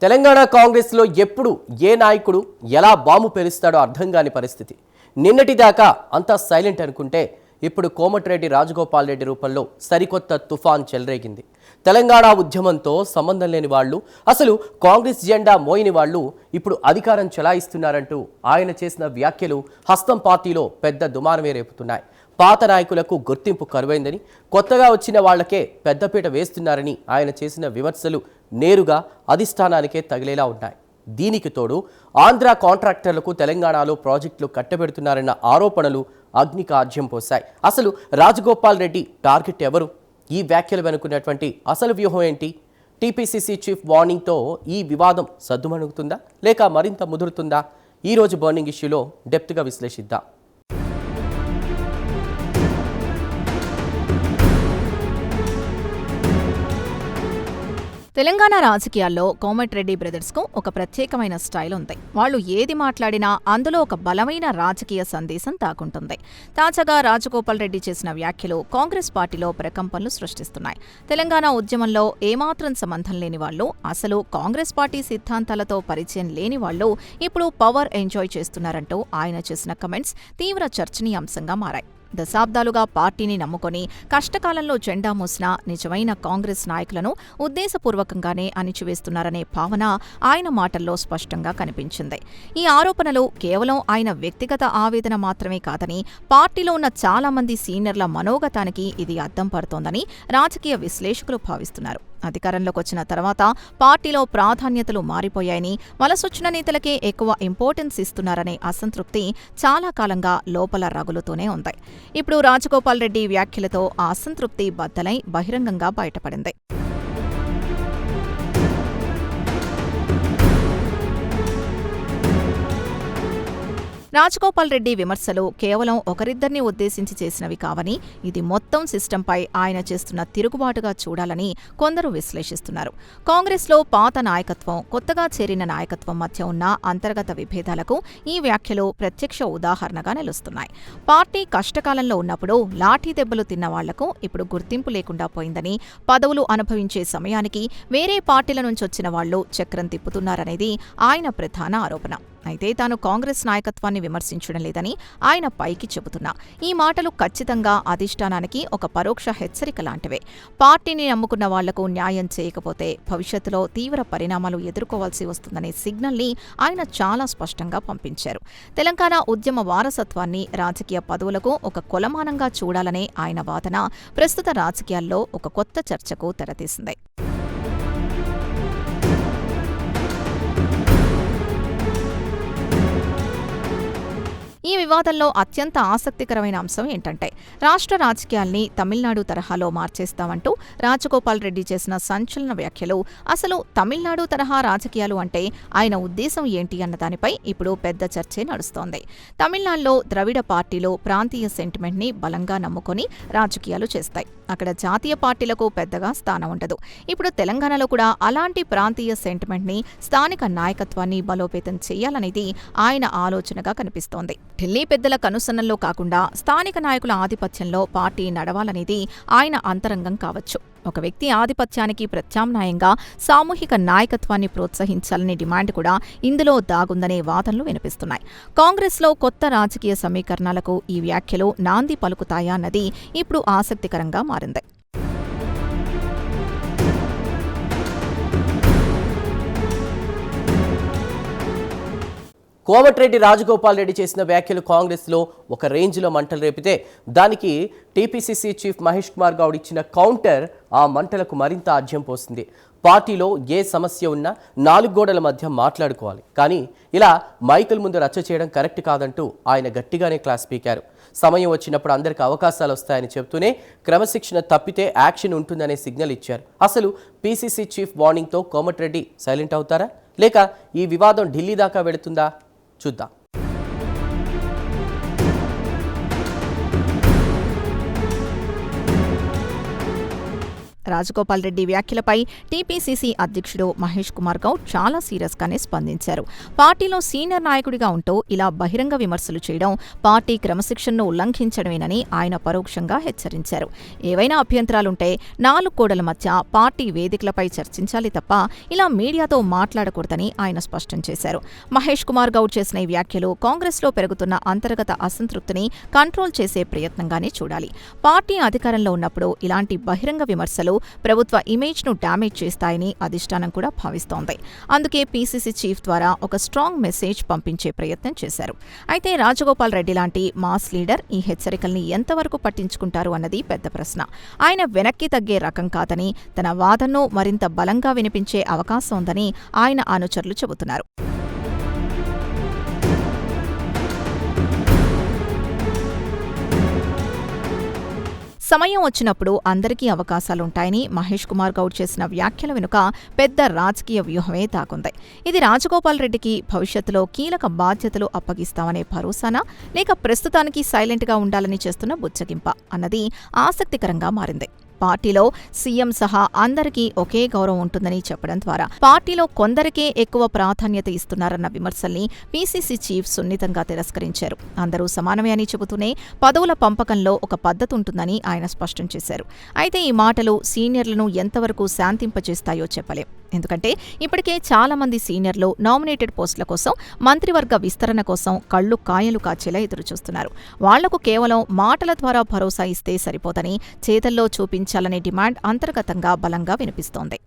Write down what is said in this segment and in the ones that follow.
తెలంగాణ కాంగ్రెస్లో ఎప్పుడు ఏ నాయకుడు ఎలా బాంబు పేలుస్తాడో అర్థం కాని పరిస్థితి. నిన్నటిదాకా అంతా సైలెంట్ అనుకుంటే ఇప్పుడు కోమటిరెడ్డి రాజగోపాల్ రెడ్డి రూపంలో సరికొత్త తుఫాన్ చెలరేగింది. తెలంగాణ ఉద్యమంతో సంబంధం లేని వాళ్ళు, అసలు కాంగ్రెస్ జెండా మోయని వాళ్ళు ఇప్పుడు అధికారం చెలాయిస్తున్నారంటూ ఆయన చేసిన వ్యాఖ్యలు హస్తం పార్టీలో పెద్ద దుమారమే రేపుతున్నాయి. పాత నాయకులకు గుర్తింపు కరువైందని, కొత్తగా వచ్చిన వాళ్లకే పెద్దపీట వేస్తున్నారని ఆయన చేసిన విమర్శలు నేరుగా అధిష్టానానికే తగిలేలా ఉన్నాయి. దీనికి తోడు ఆంధ్ర కాంట్రాక్టర్లకు తెలంగాణలో ప్రాజెక్టులు కట్టబెడుతున్నారన్న ఆరోపణలు అగ్నికార్జ్యం పోశాయి. అసలు రాజగోపాల్ రెడ్డి టార్గెట్ ఎవరు? ఈ వ్యాఖ్యలు వెనుకున్నటువంటి అసలు వ్యూహం ఏంటి? టీపీసీసీ చీఫ్ వార్నింగ్తో ఈ వివాదం సద్దుమణుగుతుందా లేక మరింత ముదురుతుందా? ఈరోజు బర్నింగ్ ఇష్యూలో డెప్త్గా విశ్లేషిద్దాం. తెలంగాణ రాజకీయాల్లో కోమటిరెడ్డి బ్రదర్స్కు ఒక ప్రత్యేకమైన స్టైల్ ఉంది. వాళ్ళు ఏది మాట్లాడినా అందులో ఒక బలమైన రాజకీయ సందేశం దాగుంటుంది. తాజాగా రాజగోపాల్ రెడ్డి చేసిన వ్యాఖ్యలు కాంగ్రెస్ పార్టీలో ప్రకంపనలు సృష్టిస్తున్నాయి. తెలంగాణ ఉద్యమంలో ఏమాత్రం సంబంధం లేని వాళ్ళు, అసలు కాంగ్రెస్ పార్టీ సిద్ధాంతాలతో పరిచయం లేని వాళ్ళు ఇప్పుడు పవర్ ఎంజాయ్ చేస్తున్నారంటూ ఆయన చేసిన కమెంట్స్ తీవ్ర చర్చనీయాంశంగా మారాయి. దశాబ్దాలుగా పార్టీని నమ్ముకొని కష్టకాలంలో జెండా మోసిన నిజమైన కాంగ్రెస్ నాయకులను ఉద్దేశపూర్వకంగానే అణిచివేస్తున్నారనే భావన ఆయన మాటల్లో స్పష్టంగా కనిపించింది. ఈ ఆరోపణలు కేవలం ఆయన వ్యక్తిగత ఆవేదన మాత్రమే కాదని, పార్టీలో ఉన్న చాలా మంది సీనియర్ల మనోగతానికి ఇది అద్దం పడుతోందని రాజకీయ విశ్లేషకులు భావిస్తున్నారు. అధికారంలోకి వచ్చిన తర్వాత పార్టీలో ప్రాధాన్యతలు మారిపోయాయని, వలసొచ్చిన నేతలకే ఎక్కువ ఇంపార్టెన్స్ ఇస్తున్నారనే అసంతృప్తి చాలా కాలంగా లోపల రగులుతూనే ఉంది. ఇప్పుడు రాజగోపాల్ రెడ్డి వ్యాఖ్యలతో ఆ అసంతృప్తి బద్దలై బహిరంగంగా బయటపడింది. రాజగోపాల్ రెడ్డి విమర్శలు కేవలం ఒకరిద్దరిని ఉద్దేశించి చేసినవి కావని, ఇది మొత్తం సిస్టంపై ఆయన చేస్తున్న తిరుగుబాటుగా చూడాలని కొందరు విశ్లేషిస్తున్నారు. కాంగ్రెస్లో పాత నాయకత్వం, కొత్తగా చేరిన నాయకత్వం మధ్య ఉన్న అంతర్గత విభేదాలకు ఈ వ్యాఖ్యలు ప్రత్యక్ష ఉదాహరణగా నిలుస్తున్నాయి. పార్టీ కష్టకాలంలో ఉన్నప్పుడు లాఠీ దెబ్బలు తిన్న వాళ్లకు ఇప్పుడు గుర్తింపు లేకుండా పోయిందని, పదవులు అనుభవించే సమయానికి వేరే పార్టీల నుంచొచ్చిన వాళ్లు చక్రం తిప్పుతున్నారనేది ఆయన ప్రధాన ఆరోపణ. అయితే తాను కాంగ్రెస్ నాయకత్వాన్ని విమర్శించడం లేదని ఆయన పైకి చెబుతున్నా ఈ మాటలు ఖచ్చితంగా అధిష్టానానికి ఒక పరోక్ష హెచ్చరిక లాంటివే. పార్టీని నమ్ముకున్న వాళ్లకు న్యాయం చేయకపోతే భవిష్యత్తులో తీవ్ర పరిణామాలు ఎదుర్కోవాల్సి వస్తుందనే సిగ్నల్ని ఆయన చాలా స్పష్టంగా పంపించారు. తెలంగాణ ఉద్యమ వారసత్వాన్ని రాజకీయ పదవులకు ఒక కొలమానంగా చూడాలనే ఆయన వాదన ప్రస్తుత రాజకీయాల్లో ఒక కొత్త చర్చకు తెరతీసింది. ఈ వివాదంలో అత్యంత ఆసక్తికరమైన అంశం ఏంటంటే, రాష్ట్ర రాజకీయాల్ని తమిళనాడు తరహాలో మార్చేస్తామంటూ రాజగోపాల్ రెడ్డి చేసిన సంచలన వ్యాఖ్యలు. అసలు తమిళనాడు తరహా రాజకీయాలు అంటే ఆయన ఉద్దేశం ఏంటి అన్న దానిపై ఇప్పుడు పెద్ద చర్చే నడుస్తోంది. తమిళనాడులో ద్రవిడ పార్టీలు ప్రాంతీయ సెంటిమెంట్ని బలంగా నమ్ముకొని రాజకీయాలు చేస్తాయి. అక్కడ జాతీయ పార్టీలకు పెద్దగా స్థానం ఉండదు. ఇప్పుడు తెలంగాణలో కూడా అలాంటి ప్రాంతీయ సెంటిమెంట్ని, స్థానిక నాయకత్వాన్ని బలోపేతం చేయాలనేది ఆయన ఆలోచనగా కనిపిస్తోంది. ఢిల్లీ పెద్దల కనుసన్నల్లో కాకుండా స్థానిక నాయకుల ఆధిపత్యంలో పార్టీ నడవాలనేది ఆయన అంతరంగం కావచ్చు. ఒక వ్యక్తి ఆధిపత్యానికి ప్రత్యామ్నాయంగా సామూహిక నాయకత్వాన్ని ప్రోత్సహించాలనే డిమాండ్ కూడా ఇందులో దాగుందనే వాదనలు వినిపిస్తున్నాయి. కాంగ్రెస్లో కొత్త రాజకీయ సమీకరణాలకు ఈ వ్యాఖ్యలు నాంది పలుకుతాయా అన్నది ఇప్పుడు ఆసక్తికరంగా మారింది. కోమటిరెడ్డి రాజగోపాల్ రెడ్డి చేసిన వ్యాఖ్యలు కాంగ్రెస్లో ఒక రేంజ్లో మంటలు రేపితే, దానికి టీపీసీసీ చీఫ్ మహేష్ కుమార్ గౌడ్ ఇచ్చిన కౌంటర్ ఆ మంటలకు మరింత ఆజ్యం పోసింది. పార్టీలో ఏ సమస్య ఉన్నా 4 గోడల మధ్య మాట్లాడుకోవాలి, కానీ ఇలా మైకుల ముందు రచ్చ చేయడం కరెక్ట్ కాదంటూ ఆయన గట్టిగానే క్లాస్ పీకారు. సమయం వచ్చినప్పుడు అందరికి అవకాశాలు వస్తాయని చెబుతూనే క్రమశిక్షణ తప్పితే యాక్షన్ ఉంటుందనే సిగ్నల్ ఇచ్చారు. అసలు పీసీసీ చీఫ్ వార్నింగ్తో కోమటిరెడ్డి సైలెంట్ అవుతారా లేక ఈ వివాదం ఢిల్లీ దాకా వెళుతుందా? చూద్దాం. రాజగోపాల్ రెడ్డి వ్యాఖ్యలపై టీపీసీసీ అధ్యక్షుడు మహేష్ కుమార్ గౌడ్ చాలా సీరియస్గానే స్పందించారు. పార్టీలో సీనియర్ నాయకుడిగా ఉంటూ ఇలా బహిరంగ విమర్శలు చేయడం పార్టీ క్రమశిక్షణను ఉల్లంఘించడమేనని ఆయన పరోక్షంగా హెచ్చరించారు. ఏవైనా అభ్యంతరాలుంటే 4 గోడల మధ్య పార్టీ వేదికలపై చర్చించాలి తప్ప ఇలా మీడియాతో మాట్లాడకూడదని ఆయన స్పష్టం చేశారు. మహేష్ కుమార్ గౌడ్ చేసిన ఈ వ్యాఖ్యలు కాంగ్రెస్లో పెరుగుతున్న అంతర్గత అసంతృప్తిని కంట్రోల్ చేసే ప్రయత్నంగానే చూడాలి. పార్టీ అధికారంలో ఉన్నప్పుడు ఇలాంటి బహిరంగ విమర్శలు ప్రభుత్వ ఇమేజ్ను డ్యామేజ్ చేస్తాయని అధిష్టానం కూడా భావిస్తోంది. అందుకే పీసీసీ చీఫ్ ద్వారా ఒక స్ట్రాంగ్ మెసేజ్ పంపించే ప్రయత్నం చేశారు. అయితే రాజగోపాల్ రెడ్డి లాంటి మాస్ లీడర్ ఈ హెచ్చరికల్ని ఎంతవరకు పట్టించుకుంటారు అన్నది పెద్ద ప్రశ్న. ఆయన వెనక్కి తగ్గే రకం కాదని, తన వాదనను మరింత బలంగా వినిపించే అవకాశం ఉందని ఆయన అనుచరులు చెబుతున్నారు. సమయం వచ్చినప్పుడు అందరికీ అవకాశాలుంటాయని మహేష్ కుమార్ గౌడ్ చేసిన వ్యాఖ్యల వెనుక పెద్ద రాజకీయ వ్యూహమే దాగుంది. ఇది రాజగోపాల్ రెడ్డికి భవిష్యత్తులో కీలక బాధ్యతలు అప్పగిస్తామనే భరోసానా, లేక ప్రస్తుతానికి సైలెంట్గా ఉండాలని చేస్తున్న బుచ్చగింప అన్నది ఆసక్తికరంగా మారింది. పార్టీలో సీఎం సహా అందరికీ ఒకే గౌరవం ఉంటుందని చెప్పడం ద్వారా పార్టీలో కొందరికే ఎక్కువ ప్రాధాన్యత ఇస్తున్నారన్న విమర్శల్ని పీసీసీ చీఫ్ సున్నితంగా తిరస్కరించారు. అందరూ సమానమే అని చెబుతూనే పదవుల పంపకంలో ఒక పద్ధతి ఉంటుందని ఆయన స్పష్టం చేశారు. అయితే ఈ మాటలు సీనియర్లను ఎంతవరకు శాంతింపచేస్తాయో చెప్పలేం. ఎందుకంటే ఇప్పటికే చాలా మంది సీనియర్లు నామినేటెడ్ పోస్టుల కోసం, మంత్రివర్గ విస్తరణ కోసం కళ్లు కాయలు కాచేలా ఎదురుచూస్తున్నారు. వాళ్లకు కేవలం మాటల ద్వారా భరోసా ఇస్తే సరిపోదని చేతల్లో చూపించాలనే డిమాండ్ అంతర్గతంగా బలంగా వినిపిస్తోంది.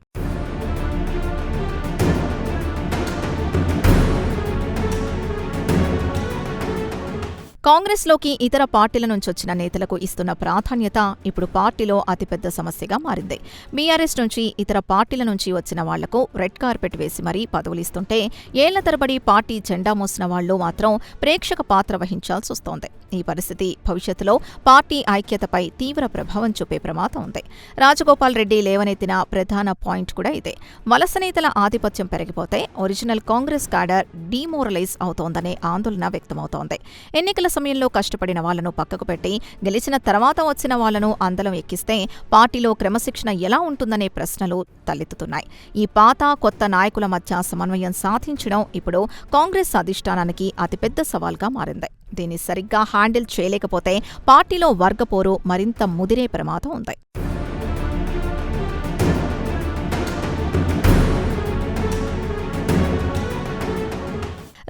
కాంగ్రెస్లోకి ఇతర పార్టీల నుంచొచ్చిన నేతలకు ఇస్తున్న ప్రాధాన్యత ఇప్పుడు పార్టీలో అతిపెద్ద సమస్యగా మారింది. బీఆర్ఎస్ నుంచి ఇతర పార్టీల నుంచి వచ్చిన వాళ్లకు రెడ్ కార్పెట్ వేసి మరీ పదవులిస్తుంటే, ఏళ్ల తరబడి పార్టీ జెండా మోసిన వాళ్లు మాత్రం ప్రేక్షక పాత్ర వహించాల్సి వస్తోంది. ఈ పరిస్థితి భవిష్యత్తులో పార్టీ ఐక్యతపై తీవ్ర ప్రభావం చూపే ప్రమాదం ఉంది. రాజగోపాల్ రెడ్డి లేవనెత్తిన ప్రధాన పాయింట్ కూడా ఇదే. వలస నేతల ఆధిపత్యం పెరిగిపోతే ఒరిజినల్ కాంగ్రెస్ క్యాడర్ డీమోరలైజ్ అవుతోందనే ఆందోళన వ్యక్తమవుతోంది. ఎన్నికల సమయంలో కష్టపడిన వాళ్లను పక్కకు పెట్టి గెలిచిన తర్వాత వచ్చిన వాళ్లను అందలం ఎక్కిస్తే పార్టీలో క్రమశిక్షణ ఎలా ఉంటుందనే ప్రశ్నలు తలెత్తుతున్నాయి. ఈ పాత కొత్త నాయకుల మధ్య సమన్వయం సాధించడం ఇప్పుడు కాంగ్రెస్ అధిష్టానానికి అతిపెద్ద సవాల్గా మారింది. దీన్ని సరిగ్గా హ్యాండిల్ చేయలేకపోతే పార్టీలో వర్గపోరు మరింత ముదిరే ప్రమాదం ఉంది.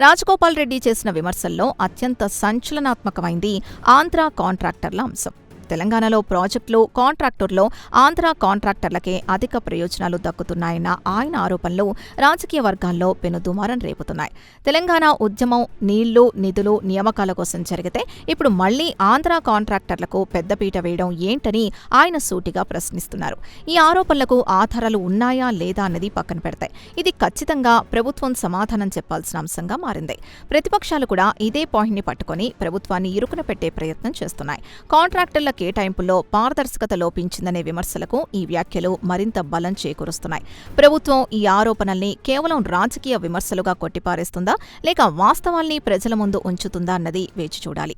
రాజగోపాల్ రెడ్డి చేసిన విమర్శల్లో అత్యంత సంచలనాత్మకమైంది ఆంధ్ర కాంట్రాక్టర్ల అంశం. తెలంగాణలో ప్రాజెక్టులు, కాంట్రాక్టర్లో ఆంధ్ర కాంట్రాక్టర్లకే అధిక ప్రయోజనాలు దక్కుతున్నాయన్న ఆయన ఆరోపణలు రాజకీయ వర్గాల్లో పెనుదుమారం రేపుతున్నాయి. తెలంగాణ ఉద్యమం నీళ్లు, నిధులు, నియామకాల కోసం జరిగితే ఇప్పుడు మళ్లీ ఆంధ్ర కాంట్రాక్టర్లకు పెద్దపీట వేయడం ఏంటని ఆయన సూటిగా ప్రశ్నిస్తున్నారు. ఈ ఆరోపణలకు ఆధారాలు ఉన్నాయా లేదా అన్నది పక్కన పెడతాయి. ఇది ఖచ్చితంగా ప్రభుత్వం సమాధానం చెప్పాల్సిన అంశంగా మారింది. ప్రతిపక్షాలు కూడా ఇదే పాయింట్ని పట్టుకుని ప్రభుత్వాన్ని ఇరుకున పెట్టే ప్రయత్నం చేస్తున్నాయి. కాంట్రాక్టర్ల కేటాయింపుల్లో పారదర్శకత లోపించిందనే విమర్శలకు ఈ వ్యాఖ్యలు మరింత బలం చేకూరుస్తున్నాయి. ప్రభుత్వం ఈ ఆరోపణల్ని కేవలం రాజకీయ విమర్శలుగా కొట్టిపారేస్తుందా, లేక వాస్తవాల్ని ప్రజల ముందు ఉంచుతుందా అన్నది వేచి చూడాలి.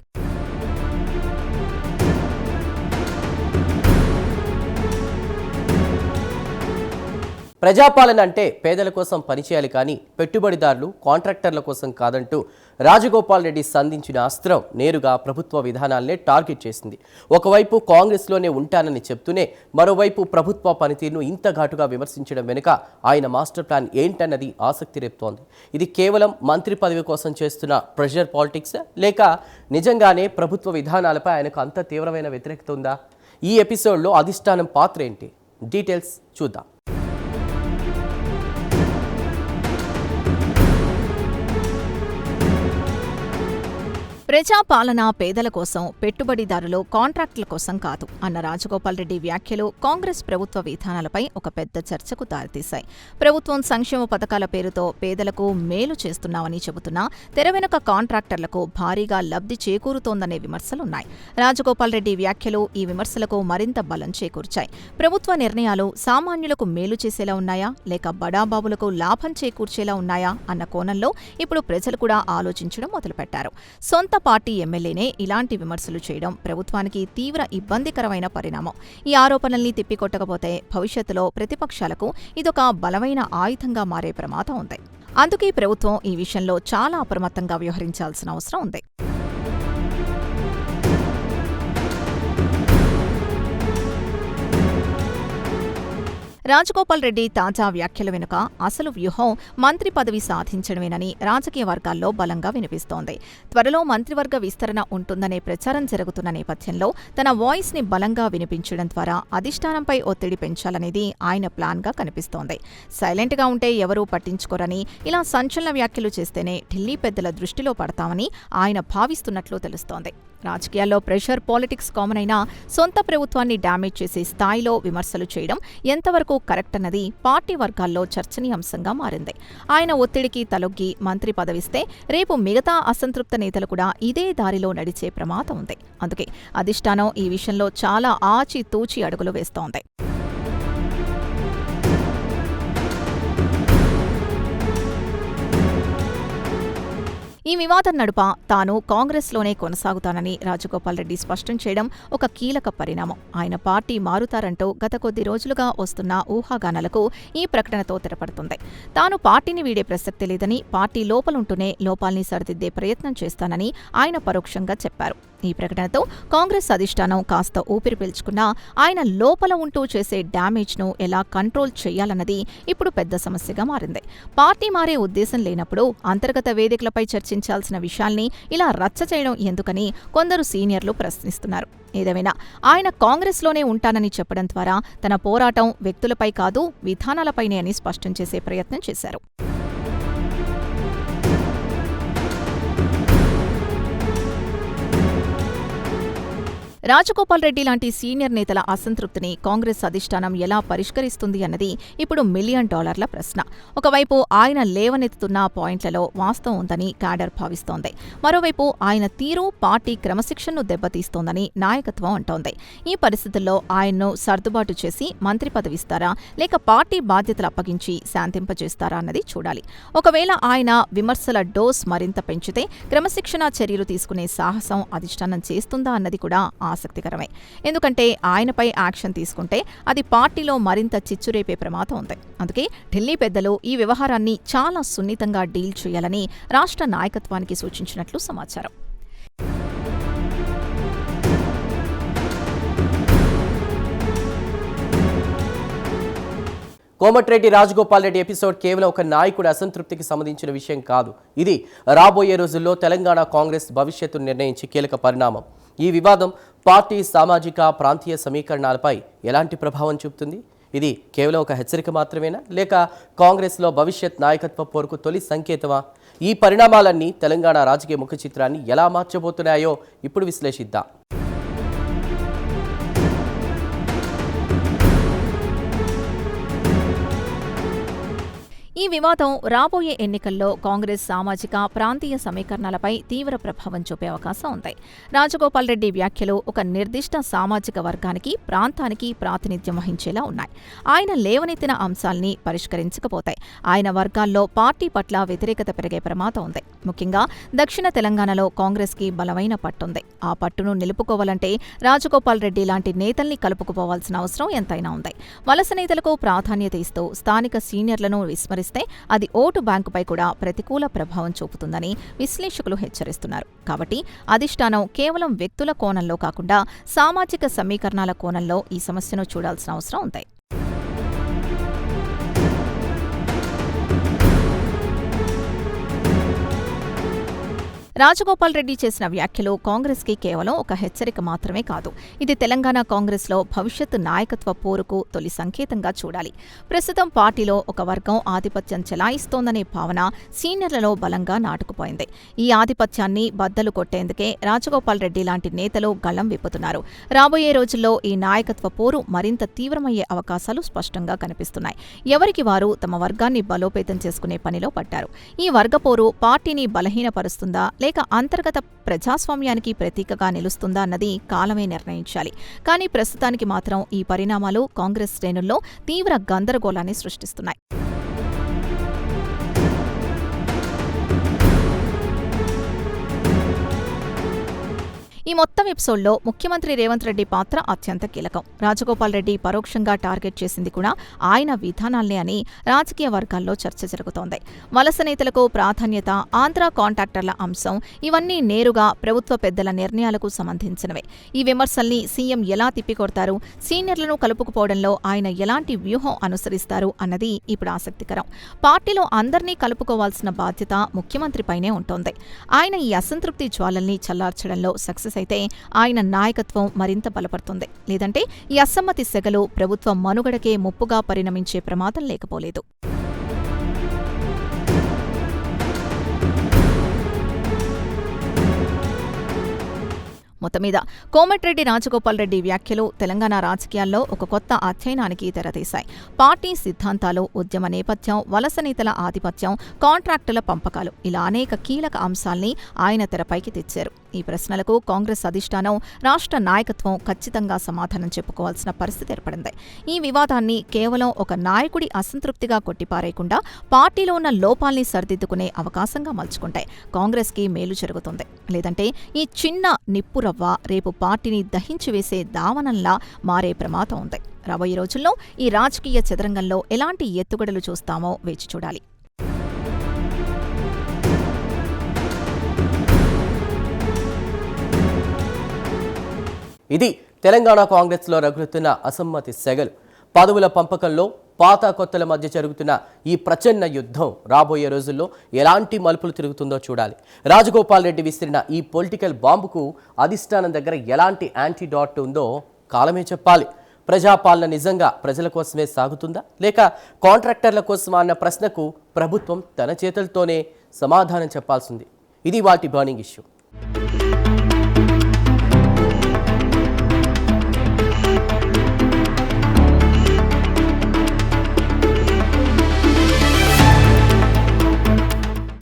ప్రజాపాలన అంటే పేదల కోసం పనిచేయాలి కానీ పెట్టుబడిదారులు, కాంట్రాక్టర్ల కోసం కాదంటూ రాజగోపాల్ రెడ్డి సంధించిన అస్త్రం నేరుగా ప్రభుత్వ విధానాలనే టార్గెట్ చేసింది. ఒకవైపు కాంగ్రెస్లోనే ఉంటానని చెప్తూనే మరోవైపు ప్రభుత్వ పనితీరును ఇంత ఘాటుగా విమర్శించడం వెనుక ఆయన మాస్టర్ ప్లాన్ ఏంటన్నది ఆసక్తి రేపుతోంది. ఇది కేవలం మంత్రి పదవి కోసం చేస్తున్న ప్రెషర్ పాలిటిక్స్, లేక నిజంగానే ప్రభుత్వ విధానాలపై ఆయనకు అంత తీవ్రమైన వ్యతిరేకత ఉందా? ఈ ఎపిసోడ్లో అధిష్టానం పాత్ర ఏంటి? డీటెయిల్స్ చూద్దాం. ప్రజాపాలన పేదల కోసం, పెట్టుబడిదారులు, కాంట్రాక్టుల కోసం కాదు అన్న రాజగోపాల్ రెడ్డి వ్యాఖ్యలు కాంగ్రెస్ ప్రభుత్వ విధానాలపై ఒక పెద్ద చర్చకు దారితీశాయి. ప్రభుత్వం సంక్షేమ పథకాల పేరుతో పేదలకు మేలు చేస్తున్నామని చెబుతున్నా తెర వెనుక కాంట్రాక్టర్లకు భారీగా లబ్ధి చేకూరుతోందనే విమర్శలున్నాయి. రాజగోపాల్ రెడ్డి వ్యాఖ్యలు ఈ విమర్శలకు మరింత బలం చేకూర్చాయి. ప్రభుత్వ నిర్ణయాలు సామాన్యులకు మేలు చేసేలా ఉన్నాయా, లేక బడాబాబులకు లాభం చేకూర్చేలా ఉన్నాయా అన్న కోణంలో ఇప్పుడు ప్రజలు కూడా ఆలోచించడం మొదలుపెట్టారు. సొంత పార్టీ ఎమ్మెల్యేనే ఇలాంటి విమర్శలు చేయడం ప్రభుత్వానికి తీవ్ర ఇబ్బందికరమైన పరిణామం. ఈ ఆరోపణల్ని తిప్పికొట్టకపోతే భవిష్యత్తులో ప్రతిపక్షాలకు ఇదొక బలమైన ఆయుధంగా మారే ప్రమాదం ఉంది. అందుకే ప్రభుత్వం ఈ విషయంలో చాలా అప్రమత్తంగా వ్యవహరించాల్సిన అవసరం ఉంది. రాజగోపాల్ రెడ్డి తాజా వ్యాఖ్యల వెనుక అసలు వ్యూహం మంత్రి పదవి సాధించడమేనని రాజకీయ వర్గాల్లో బలంగా వినిపిస్తోంది. త్వరలో మంత్రివర్గ విస్తరణ ఉంటుందనే ప్రచారం జరుగుతున్న నేపథ్యంలో తన వాయిస్ ని బలంగా వినిపించడం ద్వారా అధిష్టానంపై ఒత్తిడి పెంచాలనేది ఆయన ప్లాన్గా కనిపిస్తోంది. సైలెంట్గా ఉంటే ఎవరూ పట్టించుకోరని, ఇలా సంచలన వ్యాఖ్యలు చేస్తేనే ఢిల్లీ పెద్దల దృష్టిలో పడతామని ఆయన భావిస్తున్నట్లు తెలుస్తోంది. రాజకీయాల్లో ప్రెషర్ పాలిటిక్స్ కామన్ అయినా సొంత ప్రభుత్వాన్ని డ్యామేజ్ చేసే స్థాయిలో విమర్శలు చేయడం ఎంతవరకు కరెక్ట్ అన్నది పార్టీ వర్గాల్లో చర్చనీయాంశంగా మారింది. ఆయన ఒత్తిడికి తలొగ్గి మంత్రి పదవిస్తే రేపు మిగతా అసంతృప్త నేతలు కూడా ఇదే దారిలో నడిచే ప్రమాదం ఉంది. అందుకే అధిష్టానం ఈ విషయంలో చాలా ఆచితూచి అడుగులు వేస్తోంది. ఈ వివాదం నడుప తాను కాంగ్రెస్లోనే కొనసాగుతానని రాజగోపాల్ రెడ్డి స్పష్టం చేయడం ఒక కీలక పరిణామం. ఆయన పార్టీ మారుతారంటూ గత కొద్ది రోజులుగా వస్తున్న ఊహాగానాలకు ఈ ప్రకటనతో తెరపడుతుంది. తాను పార్టీని వీడే ప్రసక్తి లేదని, పార్టీ లోపలుంటూనే లోపాల్ని సరిదిద్దే ప్రయత్నం చేస్తానని ఆయన పరోక్షంగా చెప్పారు. ఈ ప్రకటనతో కాంగ్రెస్ అధిష్టానం కాస్త ఊపిరి పీల్చుకున్నా ఆయన లోపల ఉంటూ చేసే డ్యామేజ్ను ఎలా కంట్రోల్ చేయాలన్నది ఇప్పుడు పెద్ద సమస్యగా మారింది. పార్టీ మారే ఉద్దేశం లేనప్పుడు అంతర్గత వేదికలపై చర్చించాల్సిన విషయాల్ని ఇలా రచ్చ చేయడం ఎందుకని కొందరు సీనియర్లు ప్రశ్నిస్తున్నారు. ఏదేమైనా ఆయన కాంగ్రెస్లోనే ఉంటానని చెప్పడం ద్వారా తన పోరాటం వ్యక్తులపై కాదు విధానాలపైనే అని స్పష్టం చేసే ప్రయత్నం చేశారు. రాజగోపాల్ రెడ్డి లాంటి సీనియర్ నేతల అసంతృప్తిని కాంగ్రెస్ అధిష్టానం ఎలా పరిష్కరిస్తుంది అన్నది ఇప్పుడు $1 మిలియన్ ప్రశ్న. ఒకవైపు ఆయన లేవనెత్తుతున్న పాయింట్లలో వాస్తవం ఉందని క్యాడర్ భావిస్తోంది. మరోవైపు ఆయన తీరు పార్టీ క్రమశిక్షణను దెబ్బతీస్తోందని నాయకత్వం అంటోంది. ఈ పరిస్థితుల్లో ఆయన్ను సర్దుబాటు చేసి మంత్రి పదవిస్తారా లేక పార్టీ బాధ్యతలు అప్పగించి శాంతింపజేస్తారా అన్నది చూడాలి. ఒకవేళ ఆయన విమర్శల డోస్ మరింత పెంచితే క్రమశిక్షణా చర్యలు తీసుకునే సాహసం అధిష్టానం చేస్తుందా అన్నది కూడా ఆసక్తికరమే. ఎందుకంటే ఆయనపై యాక్షన్ తీసుకుంటే అది పార్టీలో మరింత చిచ్చురేపే ప్రమాదం ఉంది. అందుకే ఢిల్లీ పెద్దలు ఈ వ్యవహారాన్ని చాలా సున్నితంగా డీల్ చేయాలని రాష్ట్ర నాయకత్వానికి సూచించినట్లు సమాచారం. కోమటిరెడ్డి రాజగోపాల్ రెడ్డి ఎపిసోడ్ కేవలం ఒక నాయకుడి అసంతృప్తికి సంబంధించిన విషయం కాదు. ఇది రాబోయే రోజుల్లో తెలంగాణ కాంగ్రెస్ భవిష్యత్తును నిర్ణయించే కీలక పరిణామం. ఈ వివాదం పార్టీ సామాజిక ప్రాంతీయ సమీకరణాలపై ఎలాంటి ప్రభావం చూపుతుంది? ఇది కేవలం ఒక హెచ్చరిక మాత్రమేనా, లేక కాంగ్రెస్లో భవిష్యత్ నాయకత్వ పోరుకు తొలి సంకేతమా? ఈ పరిణామాలన్నీ తెలంగాణ రాజకీయ ముఖ చిత్రాన్ని ఎలా మార్చబోతున్నాయో ఇప్పుడు విశ్లేషిద్దాం. ఈ వివాదం రాబోయే ఎన్నికల్లో కాంగ్రెస్ సామాజిక ప్రాంతీయ సమీకరణాలపై తీవ్ర ప్రభావం చూపే అవకాశం ఉంది. రాజగోపాల్ రెడ్డి వ్యాఖ్యలు ఒక నిర్దిష్ట సామాజిక వర్గానికి, ప్రాంతానికి ప్రాతినిధ్యం వహించేలా ఉన్నాయి. ఆయన లేవనెత్తిన అంశాల్ని పరిష్కరించకపోతే ఆయన వర్గాల్లో పార్టీ పట్ల వ్యతిరేకత పెరిగే ప్రమాదం ఉంది. ముఖ్యంగా దక్షిణ తెలంగాణలో కాంగ్రెస్కి బలమైన పట్టుంది. ఆ పట్టును నిలుపుకోవాలంటే రాజగోపాల్ రెడ్డి లాంటి నేతల్ని కలుపుకుపోవాల్సిన అవసరం ఎంతైనా ఉంది. వలస నేతలకు ప్రాధాన్యత ఇస్తూ స్థానిక సీనియర్లను విస్మరిస్తే అది ఓటు బ్యాంకుపై కూడా ప్రతికూల ప్రభావం చూపుతుందని విశ్లేషకులు హెచ్చరిస్తున్నారు. కాబట్టి అధిష్టానం కేవలం వ్యక్తుల కోణంలో కాకుండా సామాజిక సమీకరణాల కోణంలో ఈ సమస్యను చూడాల్సిన అవసరం ఉంది. రాజగోపాల్ రెడ్డి చేసిన వ్యాఖ్యలు కాంగ్రెస్కి కేవలం ఒక హెచ్చరిక మాత్రమే కాదు. ఇది తెలంగాణ కాంగ్రెస్లో భవిష్యత్తు నాయకత్వ పోరుకు తొలి సంకేతంగా చూడాలి. ప్రస్తుతం పార్టీలో ఒక వర్గం ఆధిపత్యం చెలాయిస్తోందనే భావన సీనియర్లలో బలంగా నాటుకుపోయింది. ఈ ఆధిపత్యాన్ని బద్దలు కొట్టేందుకే రాజగోపాల్ రెడ్డి లాంటి నేతలు గళం విప్పుతున్నారు. రాబోయే రోజుల్లో ఈ నాయకత్వ పోరు మరింత తీవ్రమయ్యే అవకాశాలు స్పష్టంగా కనిపిస్తున్నాయి. ఎవరికి వారు తమ వర్గాన్ని బలోపేతం చేసుకునే పనిలో పడ్డారు. ఈ వర్గపోరు పార్టీని బలహీనపరుస్తుందా లేక అంతర్గత ప్రజాస్వామ్యానికి ప్రతీకగా నిలుస్తుందా అన్నది కాలమే నిర్ణయించాలి. కానీ ప్రస్తుతానికి మాత్రం ఈ పరిణామాలు కాంగ్రెస్ శ్రేణుల్లో తీవ్ర గందరగోళాన్ని సృష్టిస్తున్నాయి. ఈ మొత్తం ఎపిసోడ్లో ముఖ్యమంత్రి రేవంత్ రెడ్డి పాత్ర అత్యంత కీలకం. రాజగోపాల్ రెడ్డి పరోక్షంగా టార్గెట్ చేసింది కూడా ఆయన విధానాల్నే అని రాజకీయ వర్గాల్లో చర్చ జరుగుతోంది. వలస నేతలకు ప్రాధాన్యత, ఆంధ్ర కాంట్రాక్టర్ల అంశం ఇవన్నీ నేరుగా ప్రభుత్వ పెద్దల నిర్ణయాలకు సంబంధించినవే. ఈ విమర్శల్ని సీఎం ఎలా తిప్పికొడతారు, సీనియర్లను కలుపుకుపోవడంలో ఆయన ఎలాంటి వ్యూహం అనుసరిస్తారు అన్నది ఇప్పుడు ఆసక్తికరం. పార్టీలో అందర్నీ కలుపుకోవాల్సిన బాధ్యత ముఖ్యమంత్రిపైనే ఉంటోంది. ఆయన ఈ అసంతృప్తి జ్వాలల్ని చల్లార్చడంలో సక్సెస్ అయితే ఆయన నాయకత్వం మరింత బలపడుతుంది. లేదంటే ఈ అసమ్మతి సెగలు ప్రభుత్వ మనుగడకే ముప్పుగా పరిణమించే ప్రమాదం లేకపోలేదు. మొత్తమీద కోమటిరెడ్డి రాజగోపాల్ రెడ్డి వ్యాఖ్యలు తెలంగాణ రాజకీయాల్లో ఒక కొత్త అధ్యయనానికి తెరతీశాయి. పార్టీ సిద్ధాంతాలు, ఉద్యమ నేపథ్యం, వలస నేతల ఆధిపత్యం, కాంట్రాక్టుల పంపకాలు ఇలా అనేక కీలక అంశాల్ని ఆయన తెరపైకి తెచ్చారు. ఈ ప్రశ్నలకు కాంగ్రెస్ అధిష్టానం, రాష్ట్ర నాయకత్వం ఖచ్చితంగా సమాధానం చెప్పుకోవాల్సిన పరిస్థితి ఏర్పడింది. ఈ వివాదాన్ని కేవలం ఒక నాయకుడి అసంతృప్తిగా కొట్టిపారేయకుండా పార్టీలో ఉన్న లోపాల్ని సరిదిద్దుకునే అవకాశంగా మలుచుకుంటే కాంగ్రెస్కి మేలు జరుగుతుంది. లేదంటే ఈ చిన్న నిప్పురవ్వ రేపు పార్టీని దహించివేసే దావనంలా మారే ప్రమాదం ఉంది. రాబోయే రోజుల్లో ఈ రాజకీయ చదరంగంలో ఎలాంటి ఎత్తుగడలు చూస్తామో వేచి చూడాలి. ఇది తెలంగాణ కాంగ్రెస్లో రగులుతున్న అసమ్మతి సెగలు. పదవుల పంపకంలో పాత కొత్తల మధ్య జరుగుతున్న ఈ ప్రచండ యుద్ధం రాబోయే రోజుల్లో ఎలాంటి మలుపులు తిరుగుతుందో చూడాలి. రాజగోపాల్ రెడ్డి విసిరిన ఈ పొలిటికల్ బాంబుకు అధిష్టానం దగ్గర ఎలాంటి యాంటీడాట్ ఉందో కాలమే చెప్పాలి. ప్రజాపాలన నిజంగా ప్రజల కోసమే సాగుతుందా, లేక కాంట్రాక్టర్ల కోసమా అన్న ప్రశ్నకు ప్రభుత్వం తన చేతులతోనే సమాధానం చెప్పాల్సింది. ఇది వాటి బర్నింగ్ ఇష్యూ.